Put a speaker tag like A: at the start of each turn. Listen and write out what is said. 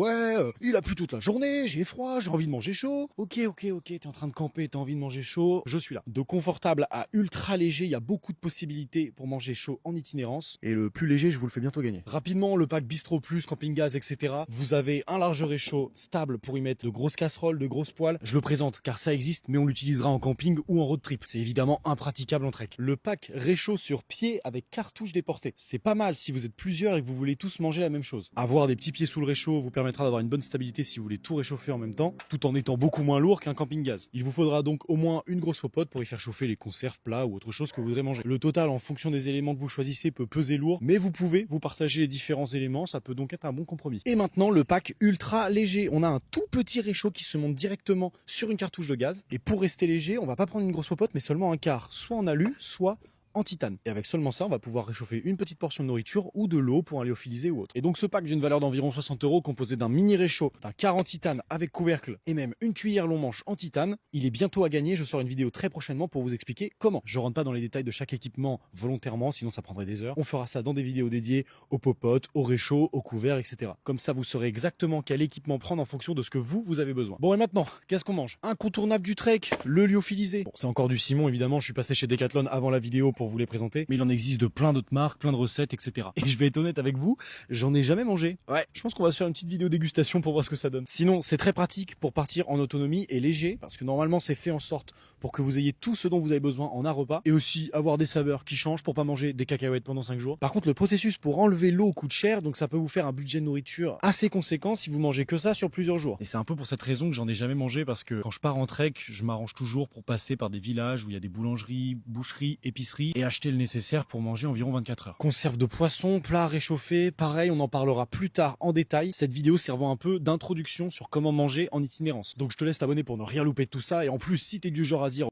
A: Ouais, il a plu toute la journée, j'ai froid, j'ai envie de manger chaud. Ok, t'es en train de camper, t'as envie de manger chaud, je suis là. De confortable à ultra léger, il y a beaucoup de possibilités pour manger chaud en itinérance. Et le plus léger, je vous le fais bientôt gagner. Rapidement, le pack Bistro Plus, camping gaz, etc. Vous avez un large réchaud stable pour y mettre de grosses casseroles, de grosses poêles. Je le présente car ça existe, mais on l'utilisera en camping ou en road trip. C'est évidemment impraticable en trek. Le pack réchaud sur pied avec cartouche déportée. C'est pas mal si vous êtes plusieurs et que vous voulez tous manger la même chose. Avoir des petits pieds sous le réchaud vous permettra d'avoir une bonne stabilité si vous voulez tout réchauffer en même temps, tout en étant beaucoup moins lourd qu'un camping gaz. Il vous faudra donc au moins une grosse popote pour y faire chauffer les conserves, plats ou autre chose que vous voudrez manger. Le total en fonction des éléments que vous choisissez peut peser lourd, mais vous pouvez vous partager les différents éléments, ça peut donc être un bon compromis. Et maintenant le pack ultra léger. On a un tout petit réchaud qui se monte directement sur une cartouche de gaz. Et pour rester léger, on va pas prendre une grosse popote, mais seulement un quart, soit en alu, soit en titane. Et avec seulement ça, on va pouvoir réchauffer une petite portion de nourriture ou de l'eau pour un lyophilisé ou autre. Et donc ce pack d'une valeur d'environ 60 € composé d'un mini réchaud, d'un quart en titane avec couvercle et même une cuillère long manche en titane, il est bientôt à gagner. Je sors une vidéo très prochainement pour vous expliquer comment. Je rentre pas dans les détails de chaque équipement volontairement, sinon ça prendrait des heures. On fera ça dans des vidéos dédiées aux popotes, aux réchauds, aux couverts, etc. Comme ça, vous saurez exactement quel équipement prendre en fonction de ce que vous avez besoin. Bon, et maintenant, qu'est-ce qu'on mange? Incontournable du trek, le lyophilisé. Bon, c'est encore du Simon, évidemment. Je suis passé chez Decathlon avant la vidéo pour vous les présenter, mais il en existe de plein d'autres marques, plein de recettes, etc. Et je vais être honnête avec vous, j'en ai jamais mangé. Ouais, je pense qu'on va se faire une petite vidéo dégustation pour voir ce que ça donne. Sinon, c'est très pratique pour partir en autonomie et léger, parce que normalement c'est fait en sorte pour que vous ayez tout ce dont vous avez besoin en un repas, et aussi avoir des saveurs qui changent pour pas manger des cacahuètes pendant 5 jours. Par contre, le processus pour enlever l'eau coûte cher, donc ça peut vous faire un budget de nourriture assez conséquent si vous mangez que ça sur plusieurs jours. Et c'est un peu pour cette raison que j'en ai jamais mangé, parce que quand je pars en trek, je m'arrange toujours pour passer par des villages où il y a des boulangeries, boucheries, épiceries, et acheter le nécessaire pour manger environ 24 heures. Conserve de poisson, plats réchauffés, pareil, on en parlera plus tard en détail. Cette vidéo servant un peu d'introduction sur comment manger en itinérance. Donc je te laisse t'abonner pour ne rien louper de tout ça, et en plus, si t'es du genre à dire